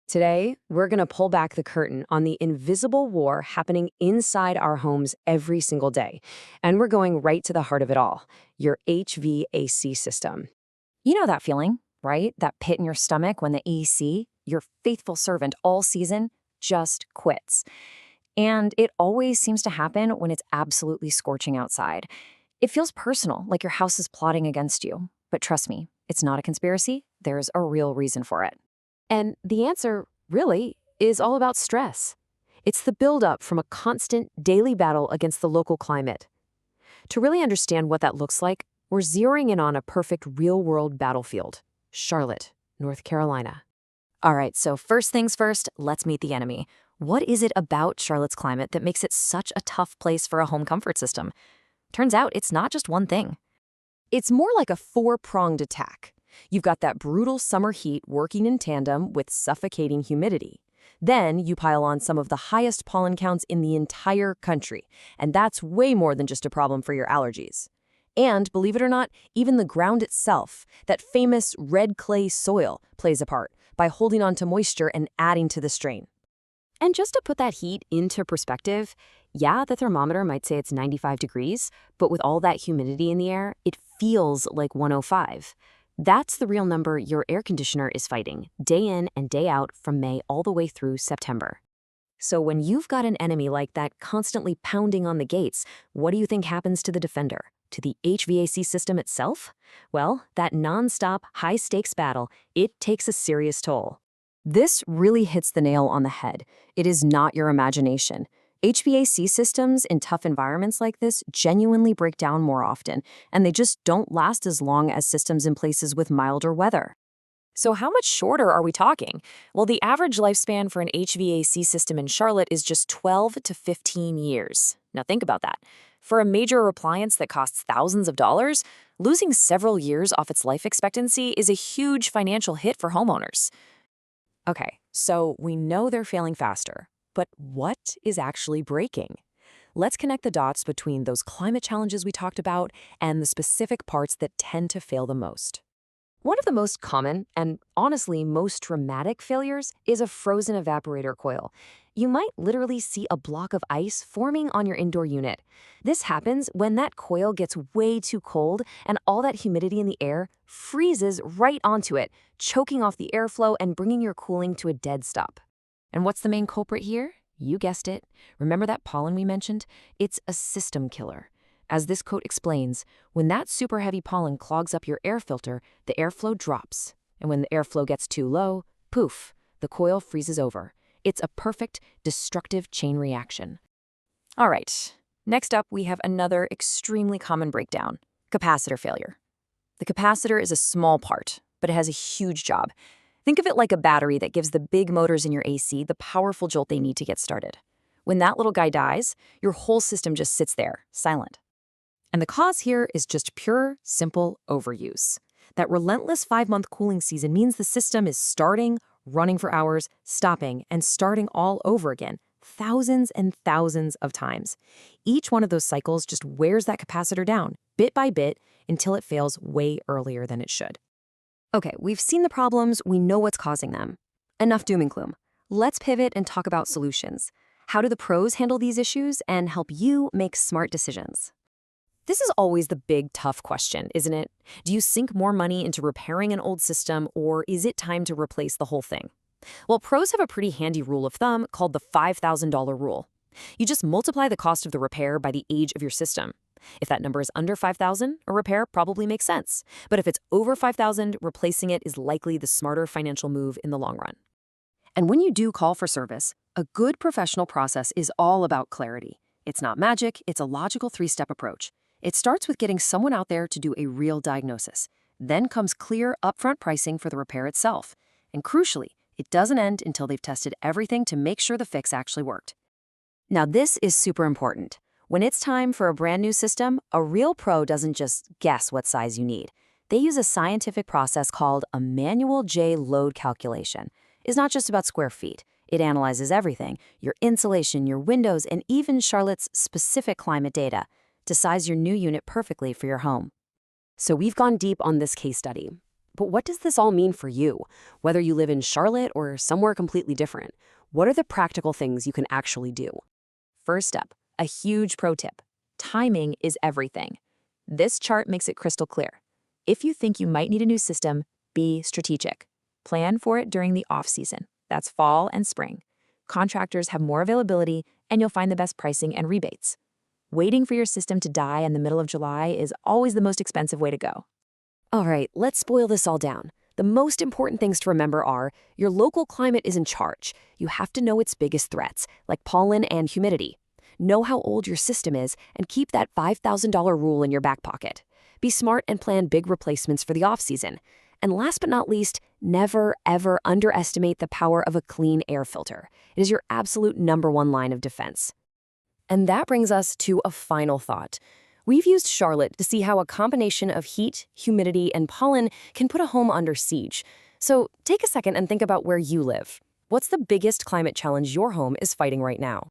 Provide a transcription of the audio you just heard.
Today, we're going to pull back the curtain on the invisible war happening inside our homes every single day. And we're going right to the heart of it all, your HVAC system. You know that feeling, right? That pit in your stomach when the AC, your faithful servant all season, just quits. And it always seems to happen when it's absolutely scorching outside. It feels personal, like your house is plotting against you. But trust me, it's not a conspiracy. There's a real reason for it. And the answer, really, is all about stress. It's the buildup from a constant daily battle against the local climate. To really understand what that looks like, we're zeroing in on a perfect real-world battlefield, Charlotte, North Carolina. All right, so first things first, let's meet the enemy. What is it about Charlotte's climate that makes it such a tough place for a home comfort system? Turns out it's not just one thing. It's more like a four-pronged attack. You've got that brutal summer heat working in tandem with suffocating humidity. Then you pile on some of the highest pollen counts in the entire country, and that's way more than just a problem for your allergies. And believe it or not, even the ground itself, that famous red clay soil, plays a part by holding on to moisture and adding to the strain. And just to put that heat into perspective, yeah, the thermometer might say it's 95 degrees, but with all that humidity in the air, it feels like 105. That's the real number your air conditioner is fighting, day in and day out from May all the way through September. So when you've got an enemy like that constantly pounding on the gates, what do you think happens to the defender? To the HVAC system itself? Well, that nonstop, high-stakes battle, it takes a serious toll. This really hits the nail on the head. It is not your imagination. HVAC systems in tough environments like this genuinely break down more often, and they just don't last as long as systems in places with milder weather. So how much shorter are we talking? Well, the average lifespan for an HVAC system in Charlotte is just 12 to 15 years. Now think about that. For a major appliance that costs thousands of dollars, losing several years off its life expectancy is a huge financial hit for homeowners. Okay, so we know they're failing faster. But what is actually breaking? Let's connect the dots between those climate challenges we talked about and the specific parts that tend to fail the most. One of the most common and honestly most dramatic failures is a frozen evaporator coil. You might literally see a block of ice forming on your indoor unit. This happens when that coil gets way too cold and all that humidity in the air freezes right onto it, choking off the airflow and bringing your cooling to a dead stop. And what's the main culprit here? You guessed it. Remember that pollen we mentioned? It's a system killer. As this quote explains, when that super heavy pollen clogs up your air filter, the airflow drops. And when the airflow gets too low, poof, the coil freezes over. It's a perfect, destructive chain reaction. All right, next up we have another extremely common breakdown, capacitor failure. The capacitor is a small part, but it has a huge job. Think of it like a battery that gives the big motors in your AC the powerful jolt they need to get started. When that little guy dies, your whole system just sits there, silent. And the cause here is just pure, simple overuse. That relentless 5-month cooling season means the system is starting, running for hours, stopping, and starting all over again, thousands and thousands of times. Each one of those cycles just wears that capacitor down, bit by bit, until it fails way earlier than it should. Okay, we've seen the problems, we know what's causing them. Enough doom and gloom. Let's pivot and talk about solutions. How do the pros handle these issues and help you make smart decisions? This is always the big, tough question, isn't it? Do you sink more money into repairing an old system, or is it time to replace the whole thing? Well, pros have a pretty handy rule of thumb called the $5,000 rule. You just multiply the cost of the repair by the age of your system. If that number is under $5,000, a repair probably makes sense. But if it's over $5,000, replacing it is likely the smarter financial move in the long run. And when you do call for service, a good professional process is all about clarity. It's not magic, it's a logical 3-step approach. It starts with getting someone out there to do a real diagnosis. Then comes clear, upfront pricing for the repair itself. And crucially, it doesn't end until they've tested everything to make sure the fix actually worked. Now this is super important. When it's time for a brand new system, a real pro doesn't just guess what size you need. They use a scientific process called a manual J load calculation. It's not just about square feet. It analyzes everything, your insulation, your windows, and even Charlotte's specific climate data to size your new unit perfectly for your home. So we've gone deep on this case study. But what does this all mean for you? Whether you live in Charlotte or somewhere completely different, what are the practical things you can actually do? First up, a huge pro tip. Timing is everything. This chart makes it crystal clear. If you think you might need a new system, be strategic. Plan for it during the off-season. That's fall and spring. Contractors have more availability, and you'll find the best pricing and rebates. Waiting for your system to die in the middle of July is always the most expensive way to go. All right, let's boil this all down. The most important things to remember are your local climate is in charge. You have to know its biggest threats, like pollen and humidity. Know how old your system is and keep that $5,000 rule in your back pocket. Be smart and plan big replacements for the off-season. And last but not least, never, ever underestimate the power of a clean air filter. It is your absolute #1 line of defense. And that brings us to a final thought. We've used Charlotte to see how a combination of heat, humidity, and pollen can put a home under siege. So take a second and think about where you live. What's the biggest climate challenge your home is fighting right now?